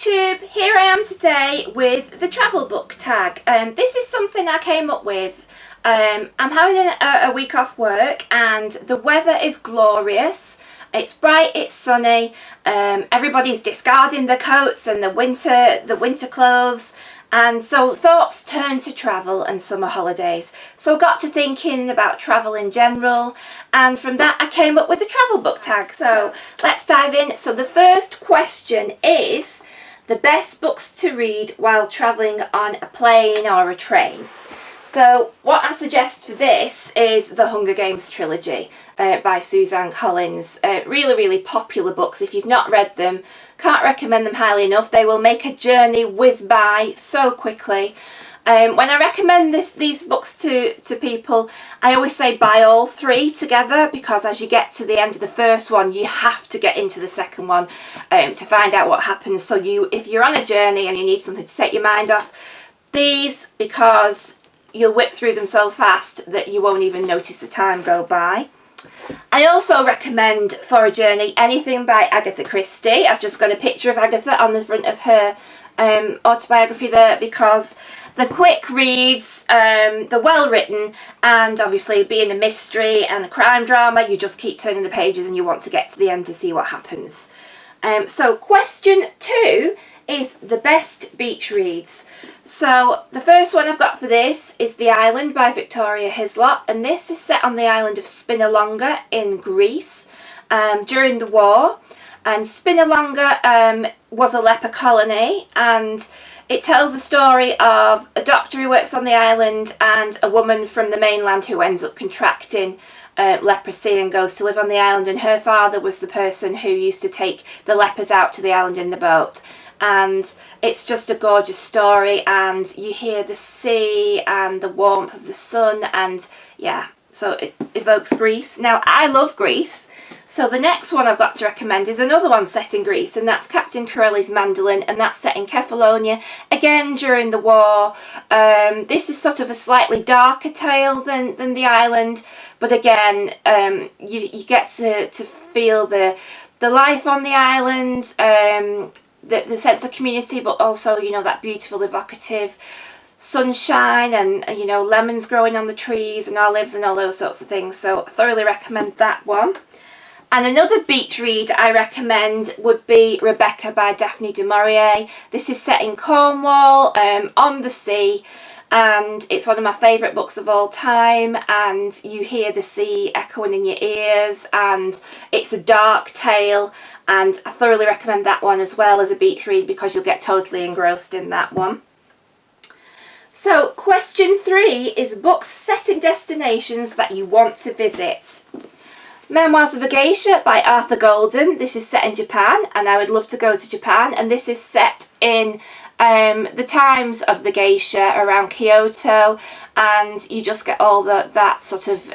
Booktube. Here I am today with the travel book tag. This is something I came up with. I'm having a week off work and the weather is glorious. It's bright, it's sunny, everybody's discarding the coats and the winter clothes, and so thoughts turn to travel and summer holidays. So I got to thinking about travel in general, and from that I came up with the travel book tag. So let's dive in. So the first question is the best books to read while travelling on a plane or a train. So what I suggest for this is the Hunger Games trilogy by Suzanne Collins. Really popular books. If you've not read them, can't recommend them highly enough. They will make a journey whiz by so quickly. When I recommend these books to people, I always say buy all three together, because as you get to the end of the first one, you have to get into the second one to find out what happens. So if you're on a journey and you need something to take your mind off, these, because you'll whip through them so fast that you won't even notice the time go by. I also recommend for a journey anything by Agatha Christie. I've just got a picture of Agatha on the front of her autobiography there, because the quick reads, the well written, and obviously being a mystery and a crime drama, you just keep turning the pages and you want to get to the end to see what happens. So question 2 is the best beach reads. So the first one I've got for this is The Island by Victoria Hislop, and this is set on the island of Spinalonga in Greece during the war. And Spinalonga was a leper colony, and it tells the story of a doctor who works on the island and a woman from the mainland who ends up contracting leprosy and goes to live on the island, and her father was the person who used to take the lepers out to the island in the boat. And it's just a gorgeous story, and you hear the sea and the warmth of the sun, and yeah, so it evokes Greece. Now, I love Greece, so the next one I've got to recommend is another one set in Greece, and that's Captain Corelli's Mandolin, and that's set in Kefalonia, again during the war. This is sort of a slightly darker tale than The Island, but again, you get to feel the life on the island, the sense of community, but also, you know, that beautiful evocative sunshine and, you know, lemons growing on the trees and olives and all those sorts of things. So I thoroughly recommend that one. And another beach read I recommend would be Rebecca by Daphne du Maurier. This is set in Cornwall, on the sea, and it's one of my favourite books of all time, and you hear the sea echoing in your ears, and it's a dark tale, and I thoroughly recommend that one as well as a beach read, because you'll get totally engrossed in that one. So question 3 is books set in destinations that you want to visit. Memoirs of a Geisha by Arthur Golden. This is set in Japan, and I would love to go to Japan, and this is set in the times of the geisha around Kyoto, and you just get all that sort of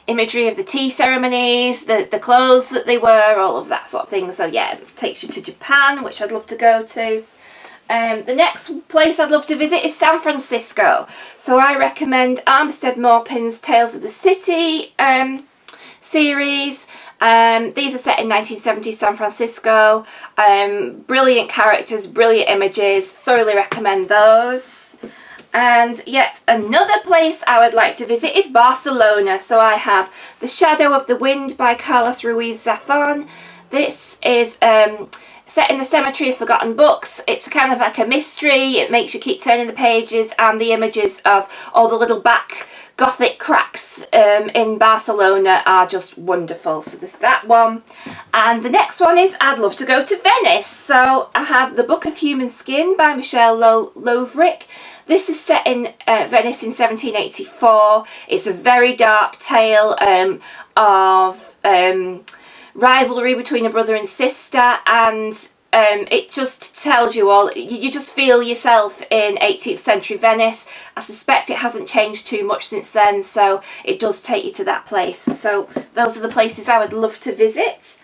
imagery of the tea ceremonies, the clothes that they wear, all of that sort of thing. So yeah, it takes you to Japan, which I'd love to go to. The next place I'd love to visit is San Francisco. So I recommend Armistead Maupin's Tales of the City series. These are set in 1970s San Francisco. Brilliant characters, brilliant images, thoroughly recommend those. And yet another place I would like to visit is Barcelona. So I have The Shadow of the Wind by Carlos Ruiz Zafón. This is set in the Cemetery of Forgotten Books. It's kind of like a mystery. It makes you keep turning the pages, and the images of all the little back Gothic cracks in Barcelona are just wonderful. So there's that one. And the next one is I'd love to go to Venice. So I have The Book of Human Skin by Michelle Lovrick. This is set in Venice in 1784. It's a very dark tale of rivalry between a brother and sister, and it just tells you all, you just feel yourself in 18th century Venice. I suspect it hasn't changed too much since then, so it does take you to that place. So those are the places I would love to visit.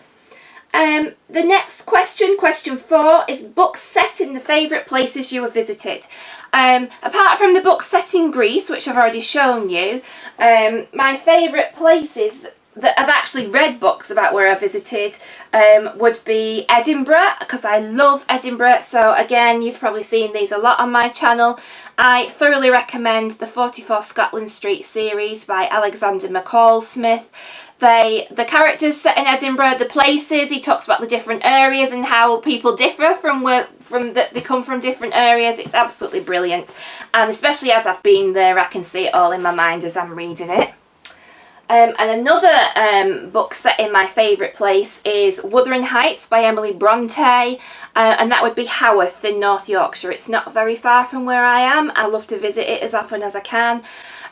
The next question, question 4, is books set in the favourite places you have visited. Apart from the books set in Greece, which I've already shown you, my favourite places that I've actually read books about where I visited would be Edinburgh, because I love Edinburgh. So again, you've probably seen these a lot on my channel. I thoroughly recommend the 44 Scotland Street series by Alexander McCall Smith. The characters set in Edinburgh, the places, he talks about the different areas and how people differ they come from different areas. It's absolutely brilliant, and especially as I've been there, I can see it all in my mind as I'm reading it. And another book set in my favourite place is Wuthering Heights by Emily Bronte, and that would be Haworth in North Yorkshire. It's not very far from where I am. I love to visit it as often as I can.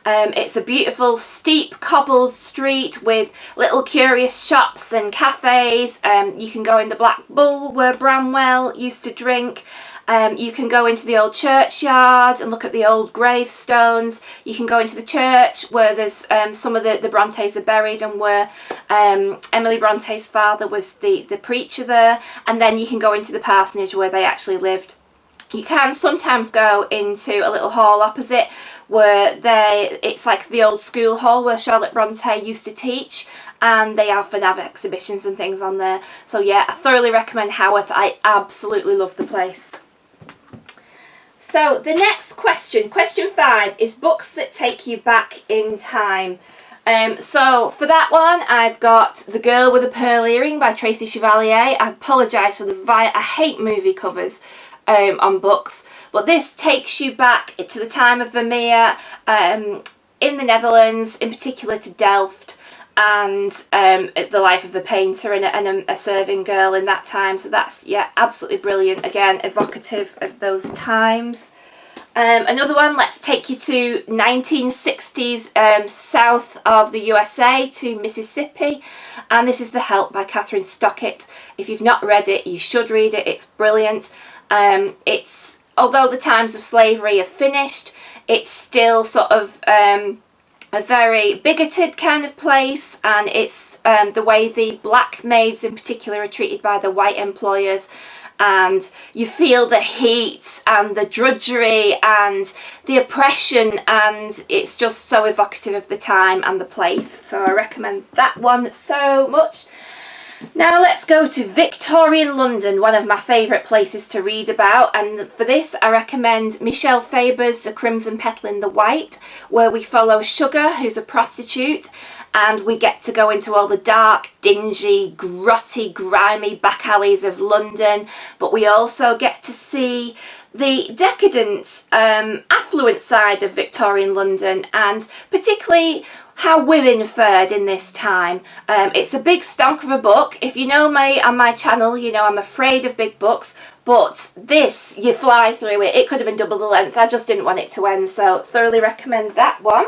It's a beautiful steep cobbled street with little curious shops and cafes. You can go in the Black Bull where Bramwell used to drink. You can go into the old churchyard and look at the old gravestones. You can go into the church where there's some of the Brontes are buried, and where Emily Bronte's father was the preacher there. And then you can go into the parsonage where they actually lived. You can sometimes go into a little hall opposite where it's like the old school hall where Charlotte Bronte used to teach, and they often have exhibitions and things on there. So yeah, I thoroughly recommend Haworth. I absolutely love the place. So the next question, question 5, is books that take you back in time. So for that one, I've got The Girl with a Pearl Earring by Tracy Chevalier. I apologise for I hate movie covers on books, but this takes you back to the time of Vermeer in the Netherlands, in particular to Delft, and the life of a painter and a serving girl in that time. So that's, yeah, absolutely brilliant. Again, evocative of those times. Another one, let's take you to 1960s south of the USA to Mississippi, and this is The Help by Catherine Stockett. If you've not read it, you should read it. It's brilliant. Although the times of slavery are finished, it's still sort of a very bigoted kind of place, and it's the way the black maids in particular are treated by the white employers, and you feel the heat and the drudgery and the oppression, and it's just so evocative of the time and the place. So I recommend that one so much. Now let's go to Victorian London, one of my favourite places to read about, and for this I recommend Michelle Faber's The Crimson Petal in the White, where we follow Sugar, who's a prostitute, and we get to go into all the dark, dingy, grotty, grimy back alleys of London, but we also get to see the decadent, affluent side of Victorian London, and particularly how women fared in this time. It's a big stonk of a book. If you know me on my channel, you know I'm afraid of big books, but this, you fly through it. It could have been double the length. I just didn't want it to end, so thoroughly recommend that one.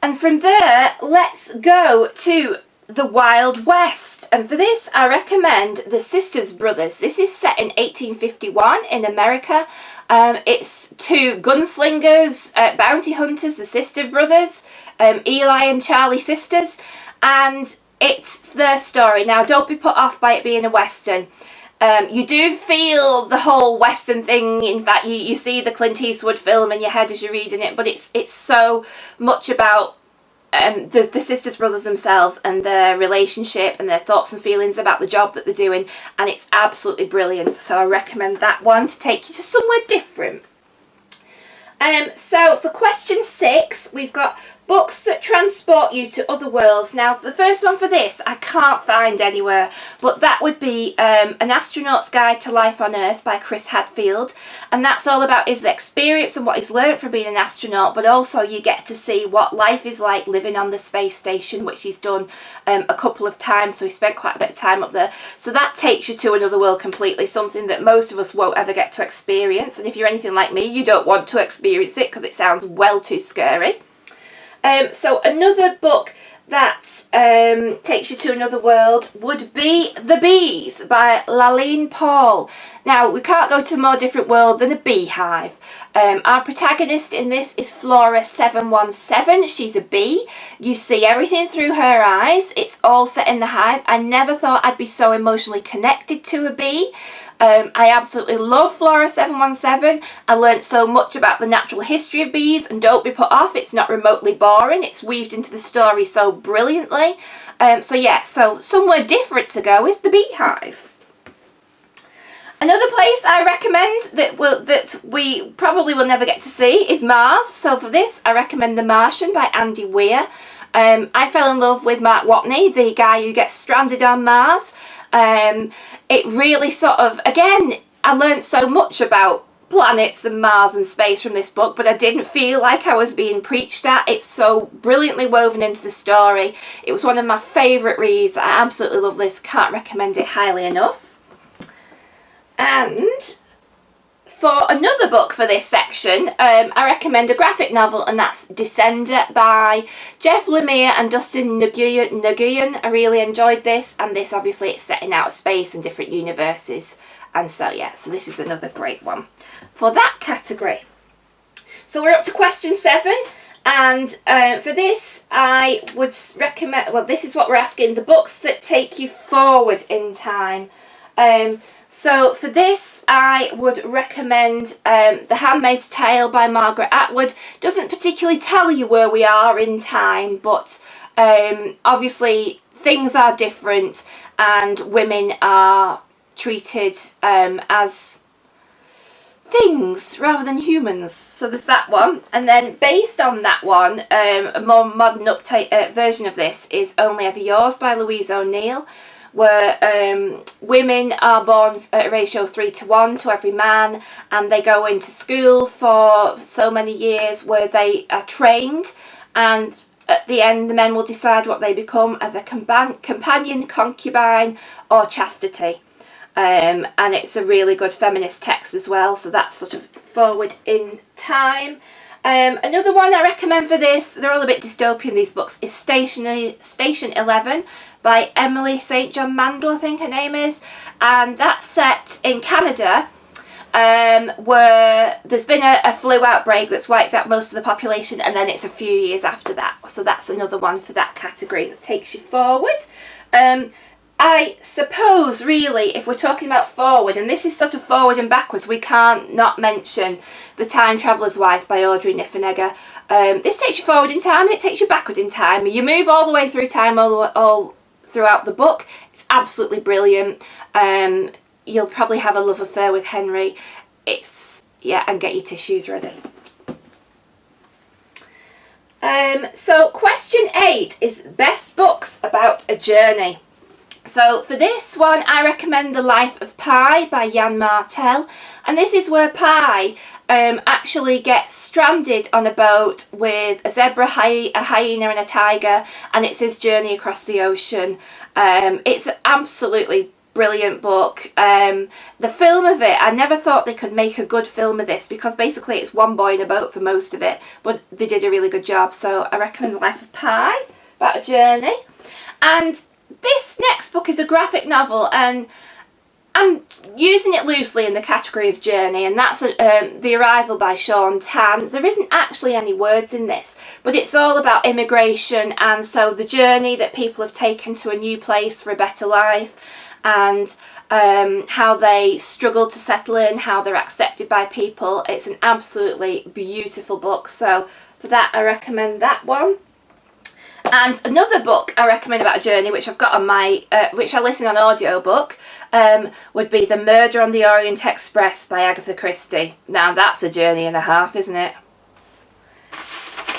And from there, let's go to the Wild West, and for this I recommend The Sisters Brothers. This is set in 1851 in America. It's two gunslingers, bounty hunters, the Sister Brothers, Eli and Charlie Sisters, and it's their story. Now don't be put off by it being a Western. You do feel the whole Western thing. In fact, you see the Clint Eastwood film in your head as you're reading it, but it's so much about the Sisters Brothers themselves and their relationship and their thoughts and feelings about the job that they're doing, and it's absolutely brilliant. So I recommend that one to take you to somewhere different. So for question 6, we've got books that transport you to other worlds. Now the first one for this I can't find anywhere, but that would be An Astronaut's Guide to Life on Earth by Chris Hadfield, and that's all about his experience and what he's learnt from being an astronaut, but also you get to see what life is like living on the space station, which he's done a couple of times, so he spent quite a bit of time up there. So that takes you to another world completely, something that most of us won't ever get to experience, and if you're anything like me, you don't want to experience it because it sounds well too scary. So another book that takes you to another world would be The Bees by Laline Paul. Now we can't go to a more different world than a beehive. Our protagonist in this is Flora 717. She's a bee. You see everything through her eyes. It's all set in the hive. I never thought I'd be so emotionally connected to a bee. I absolutely love Flora 717. I learnt so much about the natural history of bees, and don't be put off, it's not remotely boring. It's weaved into the story so brilliantly. So yeah, so somewhere different to go is the beehive. Another place I recommend that we probably will never get to see is Mars. So for this, I recommend The Martian by Andy Weir. I fell in love with Mark Watney, the guy who gets stranded on Mars. It really sort of, again, I learned so much about planets and Mars and space from this book, but I didn't feel like I was being preached at. It's so brilliantly woven into the story. It was one of my favourite reads. I absolutely love this. Can't recommend it highly enough. And for another book for this section, I recommend a graphic novel, and that's Descender by Jeff Lemire and Dustin Nguyen. I really enjoyed this, and this obviously it's set in outer space and different universes, and so yeah, so this is another great one for that category. So we're up to question 7, and for this I would recommend, well, this is what we're asking, the books that take you forward in time. So for this I would recommend The Handmaid's Tale by Margaret Atwood. Doesn't particularly tell you where we are in time, but obviously things are different and women are treated as things rather than humans. So there's that one, and then based on that one, a more modern version of this is Only Ever Yours by Louise O'Neill, where women are born at a ratio of 3:1 to every man, and they go into school for so many years where they are trained, and at the end the men will decide what they become, either companion, concubine or chastity. And it's a really good feminist text as well, so that's sort of forward in time. Another one I recommend for this, they're all a bit dystopian, these books, is Station 11 by Emily St. John Mandel, I think her name is, and that's set in Canada, where there's been a flu outbreak that's wiped out most of the population, and then it's a few years after that, so that's another one for that category that takes you forward. I suppose really if we're talking about forward, and this is sort of forward and backwards, we can't not mention The Time Traveller's Wife by Audrey Niffenegger. This takes you forward in time and it takes you backward in time. You move all the way through time all throughout the book. It's absolutely brilliant. You'll probably have a love affair with Henry. Yeah, and get your tissues ready. So question 8 is best books about a journey. So for this one I recommend The Life of Pi by Jan Martel, and this is where Pi actually gets stranded on a boat with a zebra, a hyena and a tiger, and it's his journey across the ocean. It's an absolutely brilliant book. The film of it, I never thought they could make a good film of this, because basically it's one boy in a boat for most of it, but they did a really good job. So I recommend The Life of Pi, about a journey. And this next book is a graphic novel, and I'm using it loosely in the category of journey, and that's The Arrival by Sean Tan. There isn't actually any words in this, but it's all about immigration, and so the journey that people have taken to a new place for a better life, and how they struggle to settle in, how they're accepted by people. It's an absolutely beautiful book, so for that I recommend that one. And another book I recommend about a journey, which I've got on my, which I listen on audiobook, would be The Murder on the Orient Express by Agatha Christie. Now that's a journey and a half, isn't it?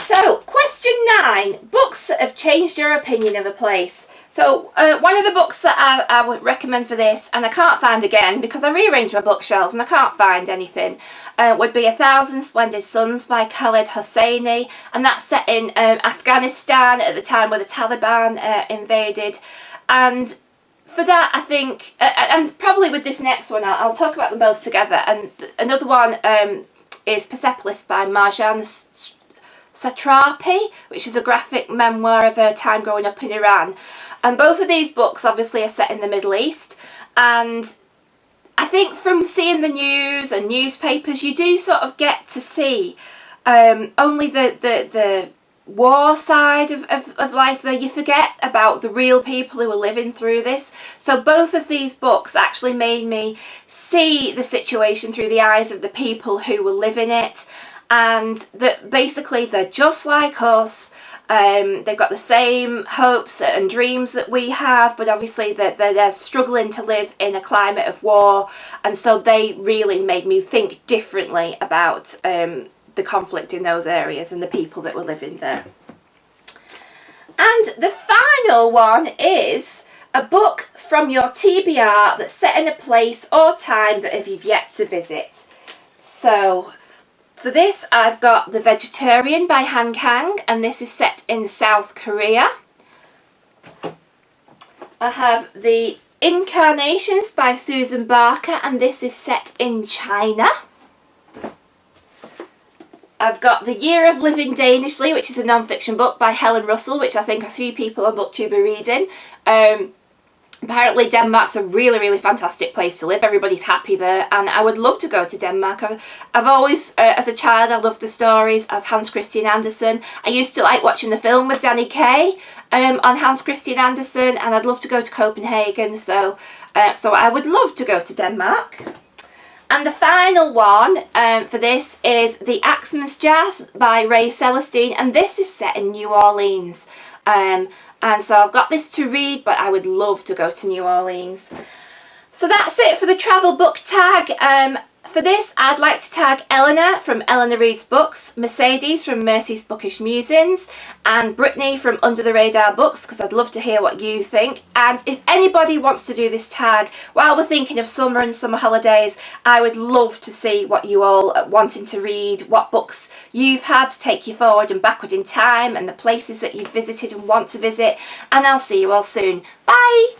So, question 9, books that have changed your opinion of a place. So, one of the books that I would recommend for this, and I can't find again because I rearranged my bookshelves and I can't find anything, would be A Thousand Splendid Suns by Khaled Hosseini, and that's set in Afghanistan at the time where the Taliban invaded. And for that I think, and probably with this next one, I'll talk about them both together. And another one is Persepolis by Marjan Satrapi, which is a graphic memoir of her time growing up in Iran. And both of these books obviously are set in the Middle East, and I think from seeing the news and newspapers you do sort of get to see only the war side of life there. You forget about the real people who are living through this. So both of these books actually made me see the situation through the eyes of the people who were living it, and that basically they're just like us. They've got the same hopes and dreams that we have, but obviously they're struggling to live in a climate of war, and so they really made me think differently about the conflict in those areas and the people that were living there. And the final one is a book from your TBR that's set in a place or time that you've yet to visit. So for this, I've got The Vegetarian by Han Kang, and this is set in South Korea. I have The Incarnations by Susan Barker, and this is set in China. I've got The Year of Living Danishly, which is a non-fiction book by Helen Russell, which I think a few people on Booktube are reading. Apparently Denmark's a really, really fantastic place to live. Everybody's happy there, and I would love to go to Denmark. I've always, as a child, I loved the stories of Hans Christian Andersen. I used to like watching the film with Danny Kaye on Hans Christian Andersen, and I'd love to go to Copenhagen, so I would love to go to Denmark. And the final one for this is The Axeman's Jazz by Ray Celestine, and this is set in New Orleans. And so I've got this to read, but I would love to go to New Orleans. So that's it for the travel book tag. For this, I'd like to tag Elena from Elena Reads Books, Mercedes from Merceys Bookish Musings, and Britney from Under the Radar Books, because I'd love to hear what you think. And if anybody wants to do this tag while we're thinking of summer and summer holidays, I would love to see what you all are wanting to read, what books you've had to take you forward and backward in time, and the places that you've visited and want to visit. And I'll see you all soon. Bye!